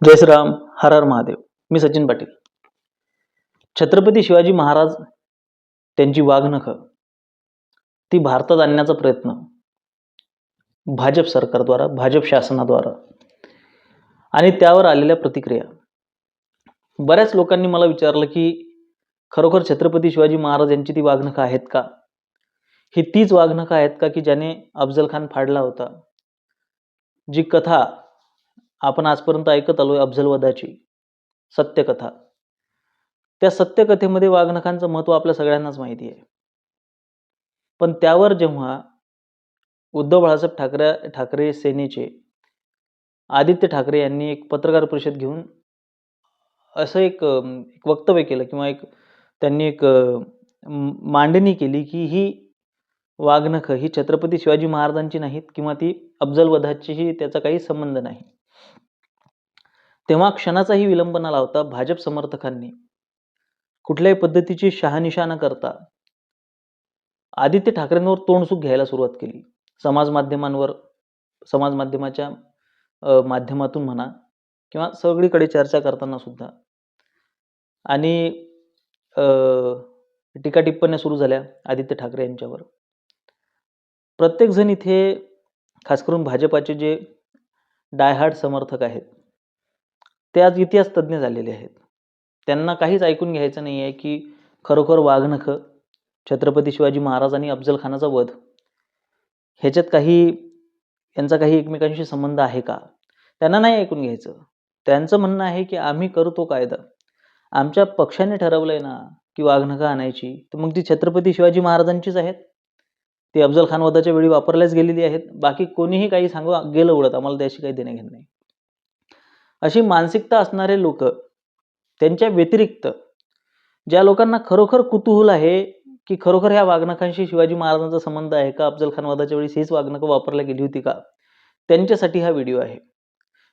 जय श्रीराम. हर हर महादेव. मी सचिन पाटील. छत्रपती शिवाजी महाराज त्यांची वाघनखं ती भारतात आणण्याचा प्रयत्न भाजप सरकारद्वारा, भाजप शासनाद्वारा आणि त्यावर आलेल्या प्रतिक्रिया. बऱ्याच लोकांनी मला विचारलं की खरोखर छत्रपती शिवाजी महाराज यांची ती वाघनखं आहेत का? ही तीच वाघनखं आहेत का की ज्याने अफजल खान फाडला होता? जी कथा आपण आजपर्यंत ऐकत आलोय अफजल वधाची सत्यकथा, त्या सत्यकथेमध्ये वाघनखांचं महत्व आपल्या सगळ्यांनाच माहिती आहे. पण त्यावर जेव्हा उद्धव बाळासाहेब ठाकरे सेनेचे आदित्य ठाकरे यांनी एक पत्रकार परिषद घेऊन असं एक वक्तव्य केलं किंवा त्यांनी एक मांडणी केली की ही वाघनखं ही छत्रपती शिवाजी महाराजांची नाहीत किंवा ती अफजल वधाचीही त्याचा काही संबंध नाही. तेव्हा क्षणाचाही विलंब न लावता भाजप समर्थकांनी कुठल्याही पद्धतीची शहानिशा न करता आदित्य ठाकरेंवर तोंडसुख घ्यायला सुरुवात केली. समाज माध्यमाच्या माध्यमातून म्हणा किंवा सगळीकडे चर्चा करताना सुद्धा आणि टीका टिप्पण्या सुरू झाल्या आदित्य ठाकरे यांच्यावर. प्रत्येक जण इथे खास करून भाजपाचे जे डायहार्ड समर्थक आहेत ते आज इतिहास तज्ज्ञ झालेले आहेत. त्यांना काहीच ऐकून घ्यायचं नाही आहे की खरोखर वाघनखं छत्रपती शिवाजी महाराज आणि अफजल खानाचा वध ह्याच्यात यांचा काही एकमेकांशी संबंध आहे का? त्यांना नाही ऐकून घ्यायचं. त्यांचं म्हणणं आहे की आम्ही करतो कायदा, आमच्या पक्षाने ठरवलंय ना की वाघनखं आणायची, तर मग ती छत्रपती शिवाजी महाराजांचीच आहेत. ती अफजल खान वधाच्या वेळी वापरल्याच गेलेली आहेत. बाकी कोणीही काही सांगू गेलं उडत, आम्हाला त्याशी काही देणं घेणं नाही. अशी मानसिकता असणारे लोक, त्यांच्या व्यतिरिक्त ज्या लोकांना खरोखर कुतूहल आहे की खरोखर ह्या वाघनखांशी शिवाजी महाराजांचा संबंध आहे का, अफजल खान वधाच्या वेळी हीच वाघनखं वापरल्या गेली होती का, त्यांच्यासाठी हा व्हिडिओ आहे.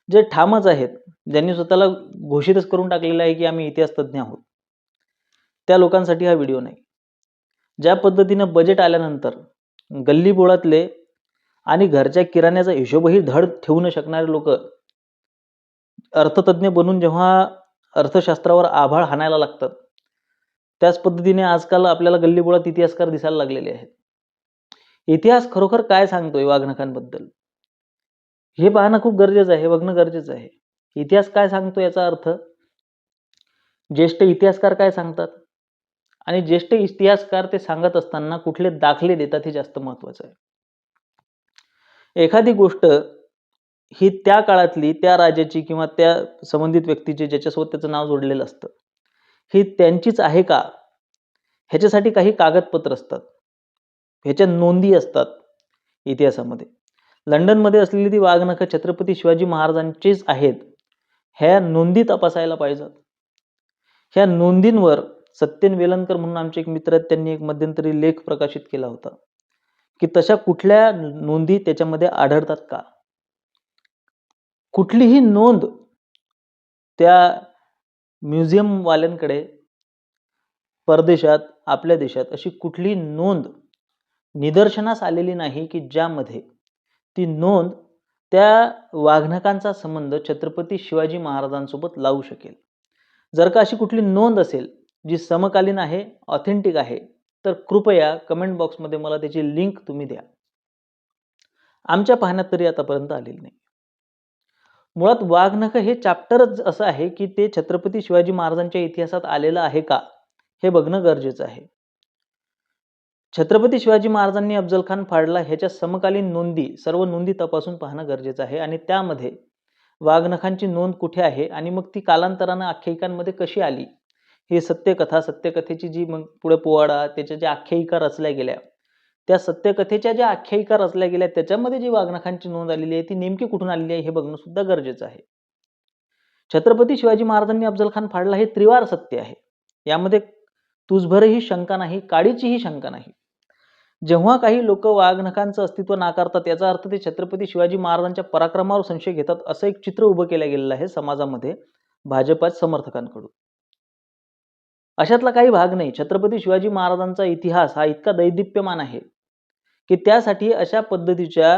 जे ठामच आहेत, ज्यांनी स्वतःला घोषितच करून टाकलेलं आहे की आम्ही इतिहास तज्ज्ञ आहोत, त्या लोकांसाठी हा व्हिडिओ नाही. ज्या पद्धतीनं बजेट आल्यानंतर गल्ली बोळातले आणि घरच्या किराण्याचा हिशोबही धड ठेवू न शकणारे लोक अर्थतज्ञ बनून जेव्हा अर्थशास्त्रावर आभाळ हाणायला लागतात, त्याच पद्धतीने आजकाल आपल्याला गल्लीबोळात इतिहासकार दिसायला लागलेले आहेत. इतिहास खरोखर काय सांगतोय वाघनखांबद्दल हे पाहणं खूप गरजेचं आहे, हे बघणं गरजेचं आहे. इतिहास काय सांगतो याचा अर्थ ज्येष्ठ इतिहासकार काय सांगतात आणि ज्येष्ठ इतिहासकार ते सांगत असताना कुठले दाखले देतात हे जास्त महत्वाचं आहे. एखादी गोष्ट ही त्या काळातली, त्या राजाची किंवा त्या संबंधित व्यक्तीची ज्याच्यासोबत त्याचं नाव जोडलेलं असतं, ही त्यांचीच आहे का, ह्याच्यासाठी काही कागदपत्र असतात, ह्याच्या नोंदी असतात इतिहासामध्ये. लंडनमध्ये असलेली ती वाघनखं छत्रपती शिवाजी महाराजांचीच आहेत, ह्या नोंदी तपासायला पाहिजेत. ह्या नोंदींवर सत्यन वेलणकर म्हणून आमचे एक मित्र आहेत, त्यांनी एक मध्यंतरी लेख प्रकाशित केला होता की तशा कुठल्या नोंदी त्याच्यामध्ये आढळतात का. कुठलीही नोंद त्या म्युझियम वाल्यांकडे परदेशात, आपल्या देशात अशी कुठली नोंद निदर्शनास आलेली नाही की ज्यामध्ये ती नोंद त्या वाघनखांचा संबंध छत्रपती शिवाजी महाराजांसोबत लावू शकेल. जर का अशी कुठली नोंद असेल जी समकालीन आहे, ऑथेंटिक आहे, तर कृपया कमेंट बॉक्समध्ये मला त्याची लिंक तुम्ही द्या. आमच्या पाहण्यात तरी आतापर्यंत आलेली नाही. मुळात वाघनखं हे चॅप्टरच असं आहे की ते छत्रपती शिवाजी महाराजांच्या इतिहासात आलेलं आहे का हे बघणं गरजेचं आहे. छत्रपती शिवाजी महाराजांनी अफजल खान फाडला ह्याच्या समकालीन नोंदी, सर्व नोंदी तपासून पाहणं गरजेचं आहे आणि त्यामध्ये वाघनखांची नोंद कुठे आहे आणि मग ती कालांतरानं आख्यायिकांमध्ये कशी आली, ही सत्यकथेची जी मग पुढे पोवाडा, त्याच्या ज्या आख्यायिका रचल्या गेल्या, त्या सत्यकथेच्या ज्या आख्यायिका रचल्या गेल्या त्याच्यामध्ये जी वाघनखांची नोंद आलेली आहे ती नेमकी कुठून आलेली आहे हे बघणं सुद्धा गरजेचं आहे. छत्रपती शिवाजी महाराजांनी अफजल खान फाडला हे त्रिवार सत्य आहे, यामध्ये तुझभरही शंका नाही, काडीचीही शंका नाही. जेव्हा काही लोक वाघनखांचं अस्तित्व नाकारतात याचा अर्थ ते छत्रपती शिवाजी महाराजांच्या पराक्रमावर संशय घेतात, असं एक चित्र उभं केलं गेलेलं आहे समाजामध्ये भाजपाच्या समर्थकांकडून. अशातला काही भाग नाही. छत्रपती शिवाजी महाराजांचा इतिहास हा इतका दैदिप्यमान आहे की त्यासाठी अशा पद्धतीच्या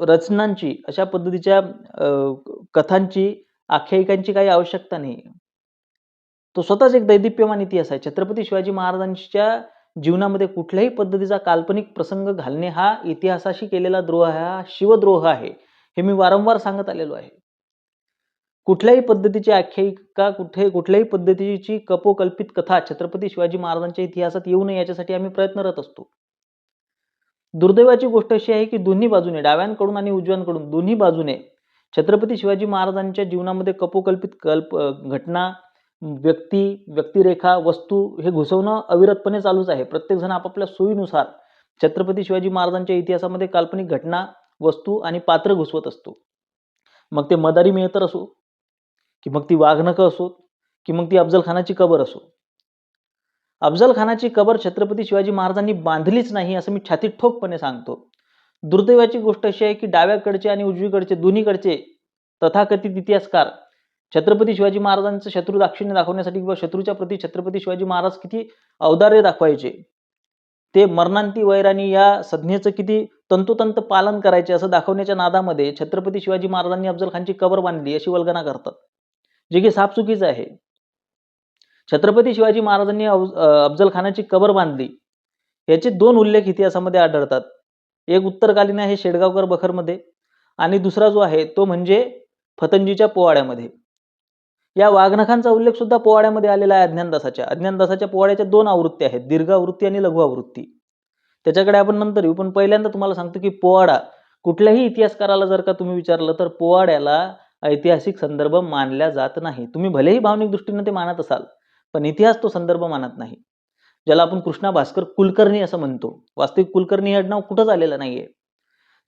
रचनांची, अशा पद्धतीच्या कथांची, आख्यायिकांची काही आवश्यकता नाही. तो स्वतःच एक दैदिप्यमान इतिहास आहे. छत्रपती शिवाजी महाराजांच्या जीवनामध्ये कुठल्याही पद्धतीचा काल्पनिक प्रसंग घालणे हा इतिहासाशी केलेला द्रोह आहे, हा शिवद्रोह आहे. हे मी वारंवार सांगत आलेलो आहे. कुठल्याही पद्धतीची आख्यायिका, कुठल्याही पद्धतीची कपोकल्पित कथा छत्रपती शिवाजी महाराजांच्या इतिहासात येऊ नये याच्यासाठी आम्ही प्रयत्नरत असतो. दुर्दैवाची गोष्ट अशी आहे की दोन्ही बाजूने, डाव्यांकडून आणि उजव्यांकडून दोन्ही बाजूने छत्रपती शिवाजी महाराजांच्या जीवनामध्ये कपोकल्पित घटना, व्यक्तिरेखा, वस्तू हे घुसवणं अविरतपणे चालूच आहे. प्रत्येक जण आपापल्या सोयीनुसार छत्रपती शिवाजी महाराजांच्या इतिहासामध्ये काल्पनिक घटना, वस्तू आणि पात्र घुसवत असतो. मग ते मदारी मेहतर असो, की मग ती वाघनखं असो, की मग ती अफजल खानाची कबर असो. अफजल खानाची कबर छत्रपती शिवाजी महाराजांनी बांधलीच नाही असं मी छातीत ठोकपणे सांगतो. दुर्दैवाची गोष्ट अशी आहे की डाव्याकडचे आणि उजवीकडचे दोन्हीकडचे तथाकथित इतिहासकार छत्रपती शिवाजी महाराजांचं शत्रू दाक्षिण्य दाखवण्यासाठी किंवा शत्रूच्या प्रती छत्रपती शिवाजी महाराज किती औदार्य दाखवायचे, ते मरणांती वैराणी या संज्ञेचं किती तंतोतंत पालन करायचे असं दाखवण्याच्या नादामध्ये छत्रपती शिवाजी महाराजांनी अफजल खानची कबर बांधली अशी वल्गना करतात, जे की साफ चुकीचं आहे. छत्रपती शिवाजी महाराजांनी अफजल खानाची कबर बांधली याचे 2 उल्लेख इतिहासामध्ये आढळतात. एक उत्तरकालीन आहे शेडगावकर बखरमध्ये आणि दुसरा जो आहे तो म्हणजे फतंजीच्या पोवाड्यामध्ये. या वाघनखांचा उल्लेख सुद्धा पोवाड्यामध्ये आलेला आहे अज्ञानदासाच्या पोवाड्याच्या 2 आवृत्त्या आहेत, दीर्घ आवृत्ती आणि लघु आवृत्ती. त्याच्याकडे आपण नंतर येऊ, पण पहिल्यांदा तुम्हाला सांगतो की पोवाडा कुठल्याही इतिहासकाराला जर का तुम्ही विचारलं तर पोवाड्याला ऐतिहासिक संदर्भ मानल्या जात नाही. तुम्ही भलेही भावनिक दृष्टीने ते मानत असाल, पण इतिहास तो संदर्भ मानत नाही. ज्याला आपण कृष्णा भास्कर कुलकर्णी असं म्हणतो, वास्तविक कुलकर्णी हे आडनाव कुठंच आलेलं नाहीये.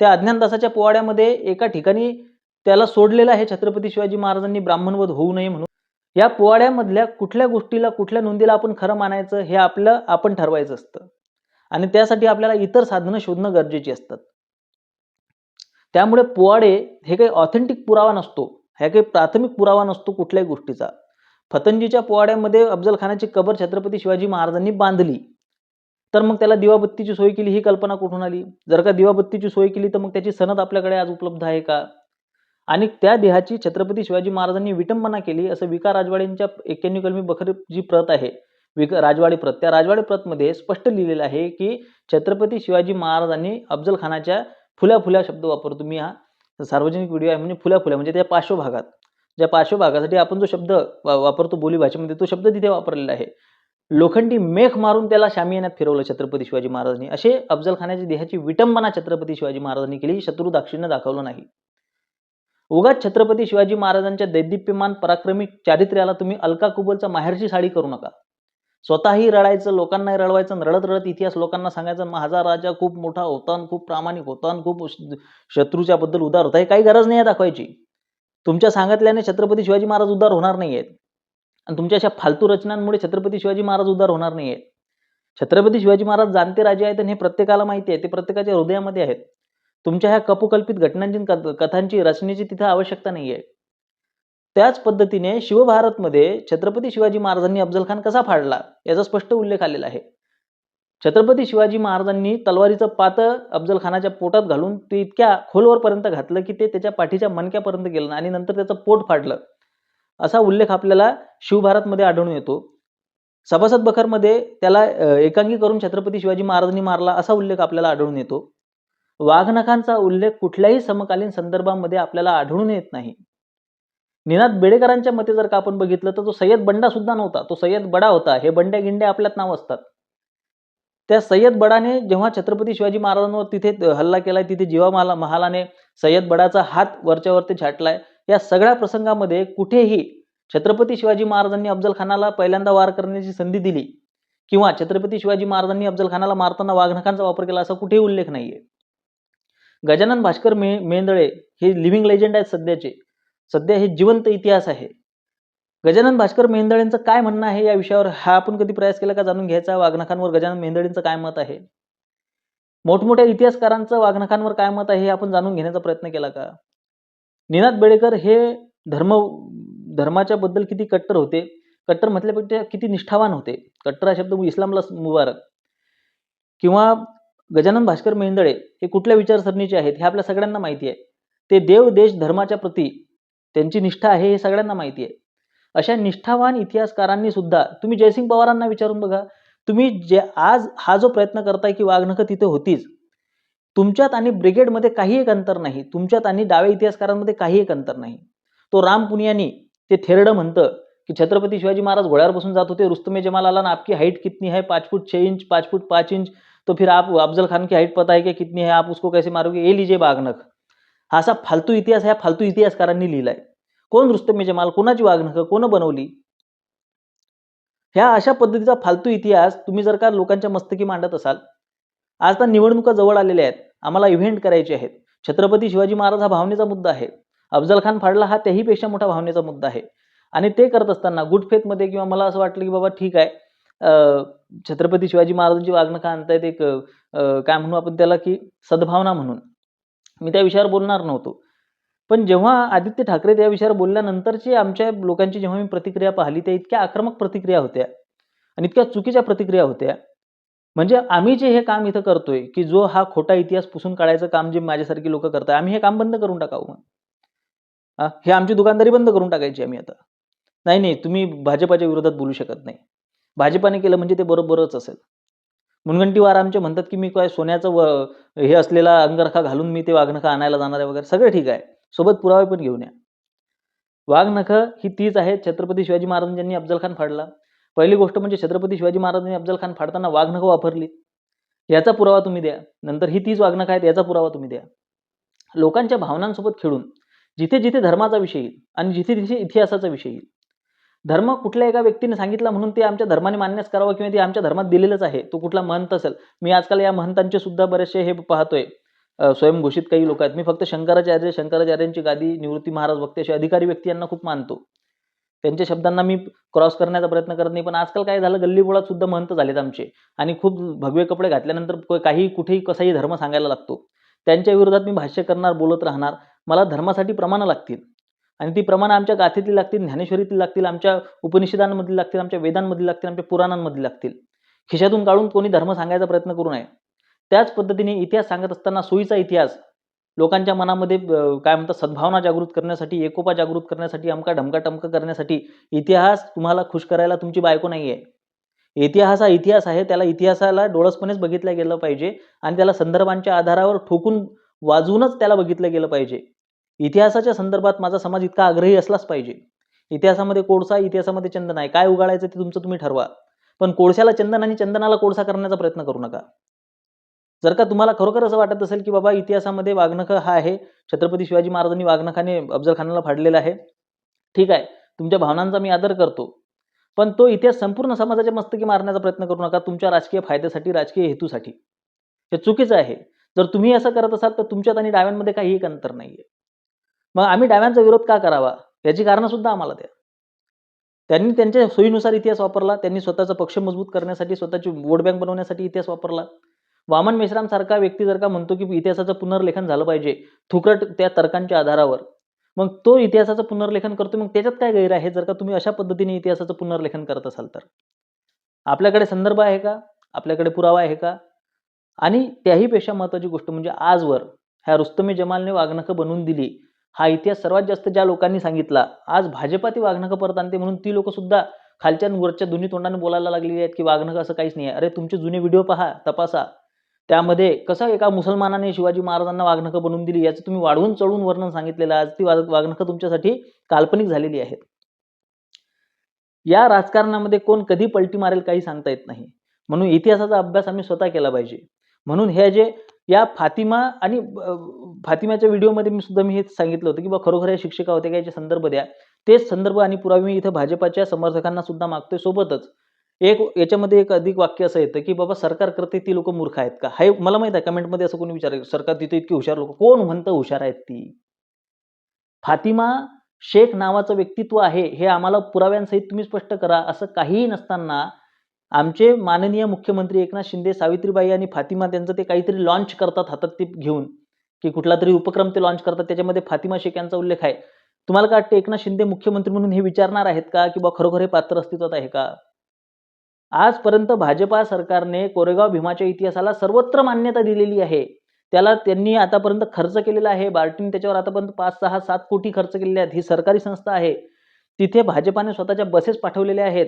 त्या अज्ञानदासाच्या पोवाड्यामध्ये एका ठिकाणी त्याला सोडलेलं आहे छत्रपती शिवाजी महाराजांनी ब्राह्मणवध होऊ नये म्हणून. या पोवाड्यामधल्या कुठल्या गोष्टीला, कुठल्या नोंदीला आपण खरं मानायचं हे आपण ठरवायचं असतं आणि त्यासाठी आपल्याला इतर साधनं शोधणं गरजेची असतात. त्यामुळे पोवाडे हे काही ऑथेंटिक पुरावा नसतो, हे काही प्राथमिक पुरावा नसतो कुठल्याही गोष्टीचा. फतंजीच्या पोवाड्यामध्ये अफजल खानाची कबर छत्रपती शिवाजी महाराजांनी बांधली, तर मग त्याला दिवाबत्तीची सोय केली ही कल्पना कुठून आली? जर का दिवाबत्तीची सोय केली तर मग त्याची सनद आपल्याकडे आज उपलब्ध आहे का? आणि त्या देहाची छत्रपती शिवाजी महाराजांनी विटंबना केली असं विका राजवाडेंच्या 91 कलमी बखर जी प्रत आहे, राजवाडी प्रत, त्या राजवाडी प्रतमध्ये स्पष्ट लिहिलेलं आहे की छत्रपती शिवाजी महाराजांनी अफजल खानाच्या फुल्या शब्द वापरतो मी, हा सार्वजनिक व्हिडिओ आहे म्हणजे फुल्या म्हणजे त्या पार्श्वभागात, ज्या पार्श्वभागासाठी आपण जो शब्द वापरतो बोली भाषेमध्ये तो शब्द तिथे वापरलेला आहे. लोखंडी मेख मारून त्याला शामियान्यात फिरवलं छत्रपती शिवाजी महाराजांनी. असे अफजल खानाच्या देहाची विटंबना छत्रपती शिवाजी महाराजांनी केली, शत्रू दाक्षिण्य दाखवलं नाही. उगाच छत्रपती शिवाजी महाराजांच्या दैदिप्यमान पराक्रमी चारित्र्याला तुम्ही अलका कुबलचा माहेरची साडी करू नका. स्वतःही रडायचं, लोकांनाही रडवायचं, रडत इतिहास लोकांना सांगायचं माझा राजा खूप मोठा होता, खूप प्रामाणिक होता, खूप शत्रूच्या बद्दल उदार होता. हे काही गरज नाही दाखवायची. तुमच्या सांगितल्याने छत्रपती शिवाजी महाराज उदार होणार नाहीयेत आणि तुमच्या अशा फालतू रचनांमुळे छत्रपती शिवाजी महाराज उदार होणार नाहीयेत. छत्रपती शिवाजी महाराज जाणते राजे आहेत आणि हे प्रत्येकाला माहिती आहे, ते प्रत्येकाच्या हृदयामध्ये आहेत. तुमच्या ह्या कपोकल्पित घटनांची, कथांची रचनेची तिथे आवश्यकता नाहीये. त्याच पद्धतीने शिवभारतमध्ये छत्रपती शिवाजी महाराजांनी अफजल खान कसा फाडला याचा स्पष्ट उल्लेख आलेला आहे. छत्रपती शिवाजी महाराजांनी तलवारीचं पातं अफजल खानाच्या पोटात घालून ते इतक्या खोलवरपर्यंत घातलं की ते त्याच्या पाठीच्या मणक्यापर्यंत गेलं आणि नंतर त्याचं पोट फाडलं, असा उल्लेख आपल्याला शिवभारतमध्ये आढळून येतो. सभासद बखरमध्ये त्याला एकांगी करून छत्रपती शिवाजी महाराजांनी मारला असा उल्लेख आपल्याला आढळून येतो. वाघनखांचा उल्लेख कुठल्याही समकालीन संदर्भामध्ये आपल्याला आढळून येत नाही. निनाद बेडेकरांच्या मते जर का आपण बघितलं तर तो सय्यद बंडा सुद्धा नव्हता, तो सय्यद बडा होता. हे बंड्या गिंड्या आपल्यात नाव असतात. त्या सय्यद बडाने जेव्हा छत्रपती शिवाजी महाराजांवर तिथे हल्ला केलाय, तिथे जीवा महालाने सय्यद बडाचा हात वरच्यावरती छाटलाय, या सगळ्या प्रसंगामध्ये कुठेही छत्रपती शिवाजी महाराजांनी अफजल खानाला पहिल्यांदा वार करण्याची संधी दिली किंवा छत्रपती शिवाजी महाराजांनी अफजल खानाला मारताना वाघनखांचा वापर केला असा कुठेही उल्लेख नाहीये. गजानन भास्कर मेंदळे हे लिव्हिंग लेजंड आहेत सध्याचे, सध्या हे जिवंत इतिहास आहे. गजानन भास्कर मेंदळेंचं काय म्हणणं आहे या विषयावर हा आपण कधी प्रयास केला का जाणून घ्यायचा? वाघनखांवर गजानन मेंदळेंचं काय मत आहे? मोठमोठ्या इतिहासकारांचं वाघनखांवर काय मत आहे हे आपण जाणून घेण्याचा प्रयत्न केला का? निनाद बेडेकर हे धर्माच्या बद्दल किती कट्टर होते, कट्टर म्हटल्यापेक्षा किती निष्ठावान होते. कट्टर हा शब्द इस्लामला मुबारक. किंवा गजानन भास्कर मेंदळे हे कुठल्या विचारसरणीचे आहेत हे आपल्या सगळ्यांना माहिती आहे. ते देव देश धर्माच्या प्रती त्यांची निष्ठा आहे हे सगळ्यांना माहिती आहे. अशा निष्ठावान इतिहासकारांनी सुद्धा, तुम्ही जयसिंग पवारांना विचारून बघा, तुम्ही जे आज हा जो प्रयत्न करताय की वाघनखं तिथे होतीच, तुमच्यात आणि ब्रिगेडमध्ये काही एक अंतर नाही, तुमच्यात आणि डाव्या इतिहासकारांमध्ये काही एक अंतर नाही. तो राम पुनियानी ते थेरडं म्हणतं की छत्रपती शिवाजी महाराज घोड्यावर बसून जात होते, रुस्तमे जमाल आला ना, आपकी हाइट कितनी है, 5 फुट 6 इंच, 5 फुट 5 इंच, तो फिर आप अफजल खान की हाइट पता है कि कितनी है, आप उसको कैसे मारोगे, ये लीजिए वाघनख. हा असा फालतू इतिहास ह्या फालतू इतिहासकारांनी लिहिलाय. कोण रुस्तमे जमाल, कोणाची वाघनखं, कोण बनवली? ह्या अशा पद्धतीचा फालतू इतिहास तुम्ही जर का लोकांच्या मस्तकी मांडत असाल, आज तर निवडणुका जवळ आलेल्या आहेत, आम्हाला इव्हेंट करायचे आहेत. छत्रपती शिवाजी महाराज हा भावनेचा मुद्दा आहे. अफजल खान फाडला हा त्याहीपेक्षा मोठा भावनेचा मुद्दा आहे. आणि ते करत असताना गुड फेथमध्ये किंवा मला असं वाटलं की बाबा ठीक आहे, छत्रपती शिवाजी महाराजांची वाघनखं आणतायत, एक काय म्हणू आपण त्याला की सद्भावना म्हणून, मी त्या विषयावर बोलणार नव्हतो. पण जेव्हा आदित्य ठाकरे त्या विषयावर बोलल्यानंतरची आमच्या लोकांची जेव्हा मी प्रतिक्रिया पाहिली, त्या इतक्या आक्रमक प्रतिक्रिया होत्या आणि इतक्या चुकीच्या प्रतिक्रिया होत्या. म्हणजे आम्ही जे हे काम इथं करतोय, की जो हा खोटा इतिहास पुसून काढायचं काम जे माझ्यासारखी लोकं करताय, आम्ही हे काम बंद करून टाकावं. हे आमची दुकानदारी बंद करून टाकायची आम्ही आता. नाही, नाही, तुम्ही भाजपाच्या विरोधात बोलू शकत नाही. भाजपाने केलं म्हणजे ते बरोबरच असेल. मुनगंटीवार आमचे म्हणतात, की मी काय सोन्याचं हे असलेला अंगरखा घालून मी ते वाघनखं आणायला जाणार आहे वगैरे. सगळं ठीक आहे. सोबत पुरावे पण घेऊन या. वाघनखं ही तीच आहे छत्रपती शिवाजी महाराजांनी अफजल खान फाडला. पहिली गोष्ट म्हणजे छत्रपती शिवाजी महाराजांनी अफजल खान फाडताना वाघनखं वापरली, याचा पुरावा तुम्ही द्या. नंतर ही तीच वाघनखं आहेत याचा पुरावा तुम्ही द्या. लोकांच्या भावनांसोबत खेळून जिथे जिथे धर्माचा विषय येईल आणि जिथे जिथे इतिहासाचा विषय येईल, धर्म कुठल्या एका व्यक्तीने सांगितला म्हणून ते आमच्या धर्माने मान्यच करावं किंवा ते आमच्या धर्मात दिलेलंच आहे, तो कुठला महंत असेल. मी आजकाल या महंतांचे सुद्धा बरेचसे हे पाहतोय, स्वयंघोषित काही लोक आहेत. मी फक्त शंकराचार्यांची गादी निवृत्ती महाराज वक्ते असे अधिकारी व्यक्ती यांना खूप मानतो. त्यांच्या शब्दांना मी क्रॉस करण्याचा प्रयत्न करत नाही. पण आजकाल काय झालं, गल्लीबोळात सुद्धा महंत झालेत आमचे आणि खूप भगवे कपडे घातल्यानंतर काही कुठेही कसाही धर्म सांगायला लागतो. त्यांच्या विरोधात मी भाष्य करणार, बोलत राहणार. मला धर्मासाठी प्रमाणं लागतील आणि ती प्रमाणं आमच्या गाथेतील लागतील, ज्ञानेश्वरीतील लागतील, आमच्या उपनिषदांमधील लागतील, आमच्या वेदांमधील लागतील, आमच्या पुराणांमधील लागतील. खिशातून काढून कोणी धर्म सांगायचा प्रयत्न करू नये. त्याच पद्धतीने इतिहास सांगत असताना सोयीचा इतिहास लोकांच्या मनामध्ये काय म्हणतात सद्भावना जागृत करण्यासाठी, एकोपा जागृत करण्यासाठी, अमका ढमका टमका करण्यासाठी. इतिहास तुम्हाला खुश करायला तुमची बायको नाही आहे. इतिहास हा इतिहास आहे. त्याला इतिहासाला डोळसपणेच बघितलं गेलं पाहिजे आणि त्याला संदर्भांच्या आधारावर ठोकून वाजवूनच त्याला बघितलं गेलं पाहिजे. इतिहासाच्या संदर्भात माझा समाज इतका आग्रही असलाच पाहिजे. इतिहासामध्ये कोळसा, इतिहासामध्ये चंदन आहे. काय उगाळायचं ते तुमचं तुम्ही ठरवा. पण कोळशाला चंदन आणि चंदनाला कोळसा करण्याचा प्रयत्न करू नका. जर का तुम्हाला खरोखर असं वाटत असेल की बाबा इतिहासामध्ये वाघनखं हा आहे, छत्रपती शिवाजी महाराजांनी वाघनखाने अफजल खानाला फाडलेला आहे, ठीक आहे, तुमच्या भावनांचा मी आदर करतो. पण तो इतिहास संपूर्ण समाजाच्या मस्तकी मारण्याचा प्रयत्न करू नका तुमच्या राजकीय फायद्यासाठी, राजकीय हेतूसाठी. हे चुकीचं आहे. जर तुम्ही असं करत असाल तर तुमच्यात आणि डाव्यांमध्ये काही एक अंतर नाहीये. मग आम्ही डाव्यांचा विरोध का करावा याची कारणं सुद्धा आम्हाला द्या. त्यांनी त्यांच्या सोयीनुसार इतिहास वापरला. त्यांनी स्वतःचा पक्ष मजबूत करण्यासाठी, स्वतःची वोट बँक बनवण्यासाठी इतिहास वापरला. वामन मेश्राम सारखा व्यक्ती जर का म्हणतो की इतिहासाचं पुनर्लेखन झालं पाहिजे थुकट त्या तर्कांच्या आधारावर, मग तो इतिहासाचं पुनर्लेखन करतो. मग त्याच्यात काय गैर आहे जर का तुम्ही अशा पद्धतीने इतिहासाचं पुनर्लेखन करत असाल तर? आपल्याकडे संदर्भ आहे का? आपल्याकडे पुरावा आहे का? आणि त्याहीपेक्षा महत्त्वाची गोष्ट म्हणजे आजवर ह्या रुस्तमे जमालने वाघनखं बनवून दिली, हा इतिहास सर्वात जास्त ज्या लोकांनी सांगितला, आज भाजपा ती वाघनखं परत आणते म्हणून ती लोकं सुद्धा खालच्या वरच्या दोन्ही तोंडाने बोलायला लागलेली आहेत की वाघनखं असं काहीच नाही आहे. अरे तुमचे जुने व्हिडिओ पहा, तपासा. त्यामध्ये कसं एका मुसलमानाने शिवाजी महाराजांना वाघनखं बनवून दिली याचं तुम्ही वाढवून चढवून वर्णन सांगितलेलं आहे. आज ती वाघनखं तुमच्यासाठी काल्पनिक झालेली आहेत. या राजकारणामध्ये कोण कधी पलटी मारेल काही सांगता येत नाही. म्हणून इतिहासाचा अभ्यास आम्ही स्वतः केला पाहिजे. म्हणून हे जे या फातिमा आणि फातिमाच्या व्हिडिओमध्ये मी हेच सांगितलं होतं की खरोखर या शिक्षिका होत्या का याचे संदर्भ द्या. तेच संदर्भ आणि पुरावे मी इथं भाजपाच्या समर्थकांना सुद्धा मागतोय. सोबतच याच्यामध्ये एक अधिक वाक्य असं येतं की बाबा सरकार करते ती लोक मूर्ख आहेत का? हे मला माहित आहे कमेंटमध्ये असं कोणी विचारेल सरकार तिथे इतकी हुशार लोक, कोण म्हणतं हुशार आहेत ती? फातिमा शेख नावाचं व्यक्तित्व आहे हे आम्हाला पुराव्यांसहित तुम्ही स्पष्ट करा. असं काहीही नसताना आमचे माननीय मुख्यमंत्री एकनाथ शिंदे, सावित्रीबाई आणि फातिमा त्यांचं ते काहीतरी लॉन्च करतात हातात ते घेऊन, की कुठला तरी उपक्रम ते लॉन्च करतात, त्याच्यामध्ये फातिमा शेख यांचा उल्लेख आहे. तुम्हाला काय वाटतं एकनाथ शिंदे मुख्यमंत्री म्हणून हे विचारणार आहेत का की खरोखर हे पात्र अस्तित्वात आहे का? आजपर्यंत भाजपा सरकारने कोरेगाव भीमाच्या इतिहासाला सर्वत्र मान्यता दिलेली आहे. त्याला त्यांनी आतापर्यंत खर्च केलेला आहे. बार्टीने त्याच्यावर आतापर्यंत 5, 6, 7 कोटी खर्च केलेले आहेत. ही सरकारी संस्था आहे. तिथे भाजपाने स्वतःच्या बसेस पाठवलेल्या आहेत.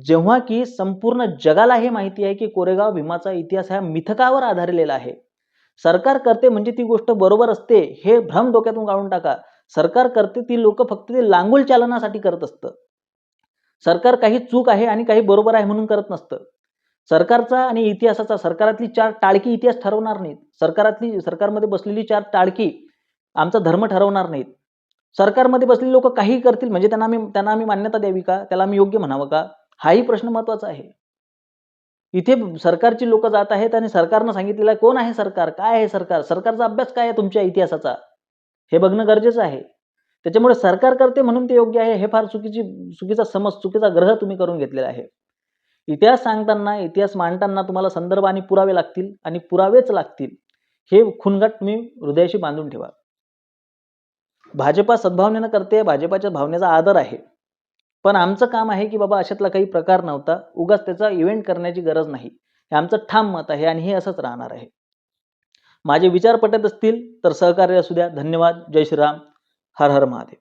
जेव्हा की संपूर्ण जगाला हे माहिती आहे की कोरेगाव भीमाचा इतिहास हा मिथकावर आधारलेला आहे. सरकार करते म्हणजे ती गोष्ट बरोबर असते हे भ्रम डोक्यातून काढून टाका. सरकार करते ती लोक फक्त ते लांगुल चालनासाठी करत असतं. सरकार काही चूक आहे आणि काही बरोबर आहे म्हणून करत नसतं. सरकारचा आणि इतिहासाचा सरकारातली 4 टाळकी इतिहास ठरवणार नाहीत. सरकारमध्ये बसलेली 4 टाळकी आमचा धर्म ठरवणार नाहीत. सरकारमध्ये बसलेली लोक काहीही करतील म्हणजे त्यांना आम्ही मान्यता द्यावी का? त्याला आम्ही योग्य म्हणावं का? हाही प्रश्न महत्त्वाचा आहे. इथे सरकारची लोक जात आहेत आणि सरकारनं सांगितलेलं आहे, कोण आहे सरकार? काय आहे सरकार? सरकारचा अभ्यास काय आहे तुमच्या इतिहासाचा? हे बघणं गरजेचं आहे. त्याच्यामुळे सरकार करते म्हणून ते योग्य आहे हे फार चुकीचा समज, चुकीचा ग्रह तुम्ही करून घेतलेला आहे. इतिहास सांगताना, इतिहास मांडताना तुम्हाला संदर्भ आणि पुरावे लागतील आणि पुरावेच लागतील. हे खुणगाट तुम्ही हृदयाशी बांधून ठेवा. भाजपा सद्भावनेनं करते, भाजपाच्या भावनेचा आदर आहे. पण आमचं काम आहे की बाबा अशातला काही प्रकार नव्हता. उगाच त्याचा इव्हेंट करण्याची गरज नाही. हे आमचं ठाम मत आहे आणि हे असंच राहणार आहे. माझे विचार पटत असतील तर सहकार्य असू द्या. धन्यवाद. जय श्रीराम. हर हर महादेव.